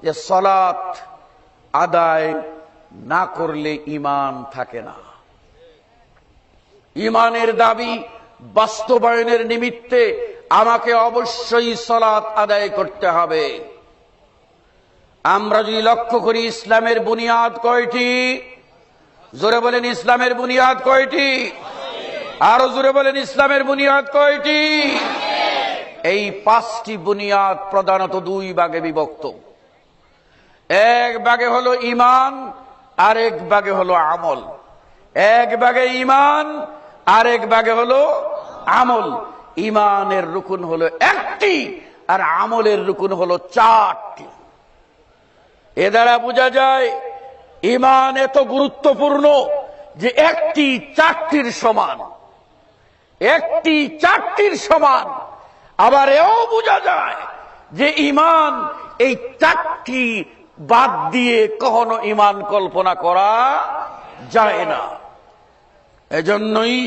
যে সালাত আদায় না করলে ঈমান থাকে না। ঈমানের দাবি বাস্তবায়নের নিমিত্তে আমাকে অবশ্যই সালাত আদায় করতে হবে। আমরা যদি লক্ষ্য করি ইসলামের বুনিয়াদ কয়টি? জোরে বলেন ইসলামের বুনিয়াদ কয়টি? আরো জোরে বলেন ইসলামের বুনিয়াদ কয়টি? এই পাঁচটি বুনিয়াদ প্রধানত দুই ভাগে বিভক্ত। এক ভাগে হলো ঈমান, আরেক ভাগে হলো আমল। এক ভাগে ঈমান, আরেক ভাগে হলো আমল। ঈমানের রুকুন হলো একটি, আর আমলের রুকুন হলো চারটি। এ দ্বারা বোঝা যায় ঈমান এত গুরুত্বপূর্ণ যে একটি চারটির সমান, একটি চারটির সমান। আবার এও বোঝা যায় যে ঈমান এই চারটি বাদ দিয়ে কখনো ঈমান কল্পনা করা যায় না। এজন্যই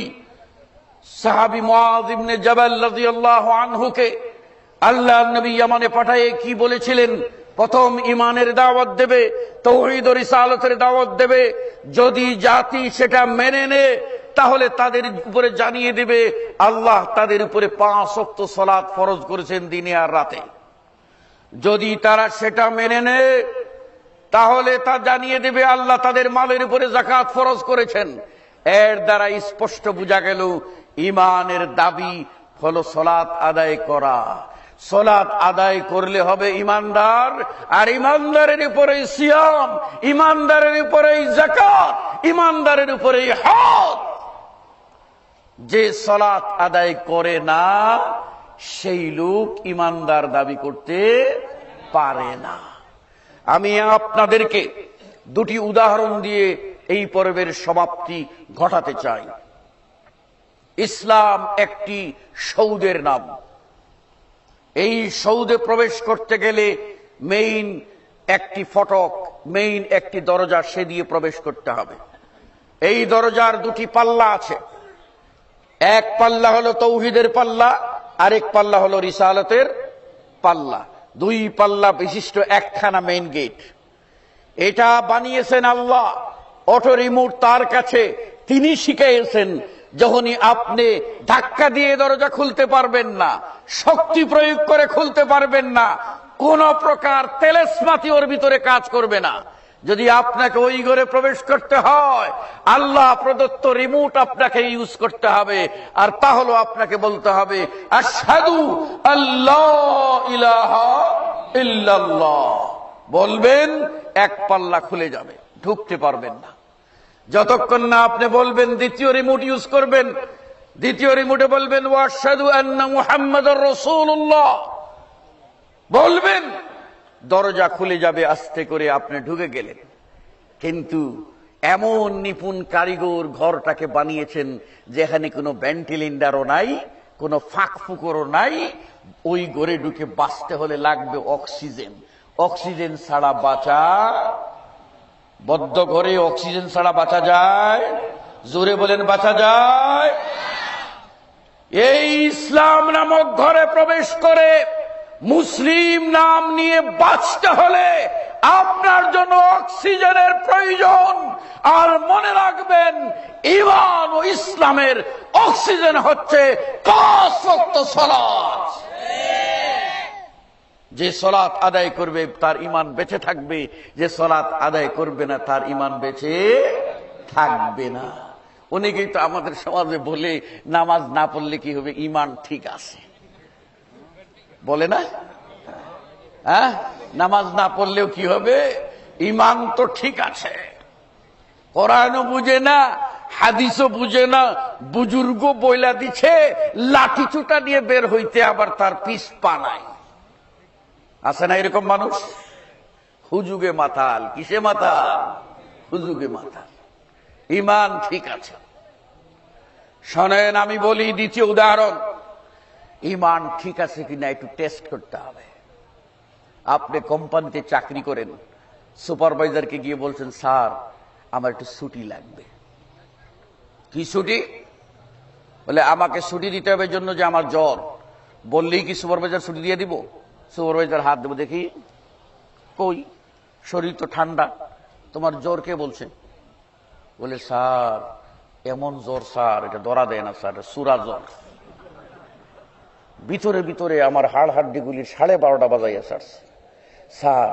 সাহাবী মুআয ইবনে জাবাল রাদিয়াল্লাহু আনহুকে আল্লাহর নবী ইয়ামানে পাঠিয়ে কি বলেছিলেন? প্রথম ঈমানের দাওয়াত দেবে, তাওহীদ ও রিসালাতের দাওয়াত দেবে। যদি জাতি সেটা মেনে নেয় তাহলে তাদের উপরে জানিয়ে দেবে আল্লাহ তাদের উপরে 5 ওয়াক্ত সালাত ফরজ করেছেন দিনে আর রাতে। যদি তারা সেটা মেনে নেয় তাহলে তা জানিয়ে দেবে আল্লাহ তাদের মালের উপরে যাকাত ফরজ করেছেন। এর দ্বারা স্পষ্ট বোঝা গেল ঈমানের দাবি হলো সালাত আদায় করা। সালাত আদায় করলে হবে ঈমানদার, আর ঈমানদারের উপরেই সিয়াম, ঈমানদারের উপরেই যাকাত, ঈমানদারের উপরেই হজ। যে সালাত আদায় করে না সেই লোক ঈমানদার দাবি করতে পারে না। আমি আপনাদেরকে দুটি উদাহরণ দিয়ে এই পর্বের সমাপ্তি ঘটাতে চাই। ইসলাম একটি সৌদের নাম। এই সৌদে প্রবেশ করতে গেলে মেইন একটি ফটক, মেইন একটি দরজা, সে দিয়ে প্রবেশ করতে হবে। এই দরজার দুটি পাল্লা আছে। এক পাল্লা হলো তাওহীদের পাল্লা, আরেক পাল্লা হলো রিসালাতের পাল্লা। দুই পাল্লা বিশিষ্ট একখানা মেইন গেট। এটা বানিয়েছেন আল্লাহ, অটো রিমোট তার কাছে। তিনি শিখিয়েছেন যখনই আপনি ধাক্কা দিয়ে দরজা খুলতে পারবেন না, শক্তি প্রয়োগ করে খুলতে পারবেন না, কোন প্রকার তেলেসমাতি ওর ভিতরে কাজ করবে না। যদি আপনাকে ওই ঘরে প্রবেশ করতে হয় আল্লাহ প্রদত্ত রিমোট আপনাকে ইউজ করতে হবে। আর তা হলো আপনাকে বলতে হবে আশহাদু আল্লা ইলাহা ইল্লাল্লাহ। বলবেন, এক পাল্লা খুলে যাবে, ঢুকতে পারবেন না। যতক্ষণ না আপনি বলবেন, দ্বিতীয় রিমোট ইউজ করবেন, দ্বিতীয় রিমোটে বলবেন ওয়া আশহাদু আন্না মুহাম্মাদুর রাসূলুল্লাহ, বলবেন, দরজা খুলে যাবে আস্তে করে, আপনি ঢুকে গেলেন। কিন্তু এমন নিপুণ কারিগর ঘরটাকে বানিয়েছেন যেখানে কোনো ভেন্টিলেটরও নাই, কোনো ফাঁক ফুকরও নাই। ওই ঘরে ঢুকে বাঁচতে হলে লাগবে অক্সিজেন। অক্সিজেন ছাড়া বাঁচা, বদ্ধ ঘরে অক্সিজেন ছাড়া বাঁচা যায়? জোরে বলেন, বাঁচা যায়? এই ইসলাম নামক ঘরে প্রবেশ করে মুসলিম নাম নিয়ে বাঁচতে হলে আপনার জন্য অক্সিজেনের প্রয়োজন। আর মনে রাখবেন, ঈমান ও ইসলামের অক্সিজেন হচ্ছে 5 ওয়াক্ত সালাত। যে সালাত আদায় করবে তার ঈমান বেঁচে থাকবে, যে সালাত আদায় করবে না তার ঈমান বেঁচে থাকবে না। অনেকেই তো আমাদের সমাজে বলে নামাজ না পড়লে কি হবে, ঈমান ঠিক আছে, বলে না? হ্যাঁ, নামাজ না পড়লেও কি হবে, ঈমান তো ঠিক আছে। কোরআনও বুঝে না, হাদিসও বুঝে না, বুজুর্গ বইলা দিচ্ছে লাঠি চুটা নিয়ে বের হইতে, আবার তার পিছ পা নাই। আছে না এরকম মানুষ? হুজুগে মাতাল। কিসে মাতাল? হুজুগে মাতাল। ঈমান ঠিক আছে। শোনেন, আমি বলি দ্বিতীয় উদাহরণ। ঈমান ঠিক আছে কিনা একটু টেস্ট করতে হবে। আপনি কোম্পানিতে চাকরি করেন, সুপারভাইজারকে গিয়ে বলছেন, স্যার আমার একটু ছুটি লাগবে। কি ছুটি? বলে আমাকে ছুটি দিতে হবে জন্য যে আমার জ্বর। বললেই কি সুপারভাইজার ছুটি দিয়ে দিব? সুপারভাইজার হাত দেবো, দেখি কই শরীর তো ঠান্ডা, তোমার জ্বর কে বলছে? বলে স্যার এমন জ্বর স্যার, এটা ধরা দেয় না স্যার, সুরা জ্বর। ভিতরে ভিতরে আমার হাড় হাড্ডিগুলি 12:30 বাজাইয়া ছাড়ছে। স্যার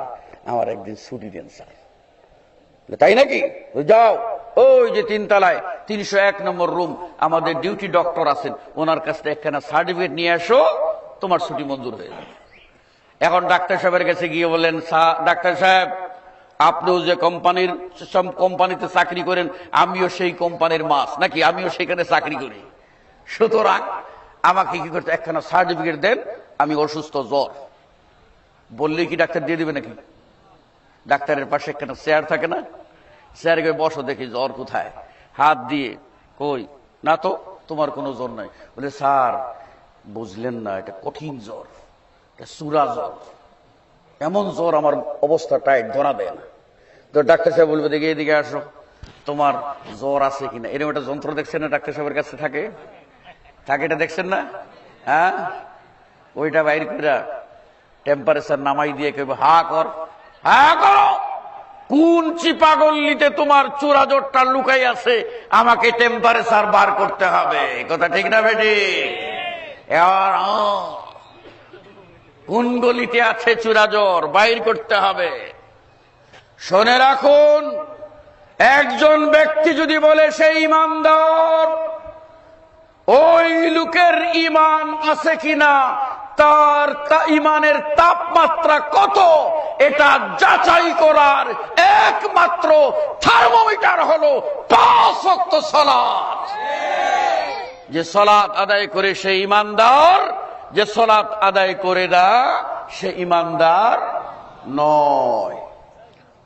আমার একদিন ছুটি দেন স্যার। তাই নাকি? যাও ওই যে 3 তলায় 301 নম্বর রুম, আমাদের ডিউটি ডক্টর আছেন, ওনার কাছ থেকে একখানা সার্টিফিকেট নিয়ে আসো, তোমার ছুটি মঞ্জুর হয়ে যাবে। এখন ডাক্তার সাহেবের কাছে গিয়ে বললেন, ডাক্তার সাহেব আপনিও যে কোম্পানিতে চাকরি করেন, আমিও সেই কোম্পানির মাস নাকি, আমিও সেখানে চাকরি করি, সুতরাং আমাকে কি করতে একখানা সার্টিফিকেট দেন, আমি অসুস্থ জ্বর। বললে কি ডাক্তার দিয়ে দিবে নাকি? ডাক্তারের পাশে একখানা চেয়ার থাকে না, চেয়ারে গিয়ে বসো, দেখি জ্বর কোথায়, হাত দিয়ে কই, না তো তোমার কোনো জ্বর নাই। বলে স্যার বুঝলেন না, এটা কঠিন জ্বর, এটা সুরা জ্বর, এমন জ্বর আমার অবস্থা টাইট, ধরা দেয় না। তো ডাক্তার সাহেব বলবে দেখি এদিকে আসো, তোমার জ্বর আছে কিনা। এরকম একটা যন্ত্র দেখছেন না ডাক্তার সাহেবের কাছে থাকে, এটা দেখছেন না? হ্যাঁ, ওইটা বাইর করে টেম্পারেচার নামাই দিয়ে কেউ হা কর, হা করো, কোন চিপাগল্লিতে তোমার চূড়া জ্বরটা লুকাই আছে, আমাকে টেম্পারেচার বার করতে হবে। কথা ঠিক না বেটি? এবার কোন গলিতে আছে চূড়া জ্বর বাইর করতে হবে। শুনে রাখুন, একজন ব্যক্তি যদি বলে সে ইমানদার, ওই লোকের ইমান আছে কিনা, তার ইমানের তাপমাত্রা কত, এটা যাচাই করার একমাত্র থার্মোমিটার হলো 5 ওয়াক্ত সালাত। যে সালাত আদায় করে সে ইমানদার, যে সালাত আদায় করে না সে ইমানদার নয়।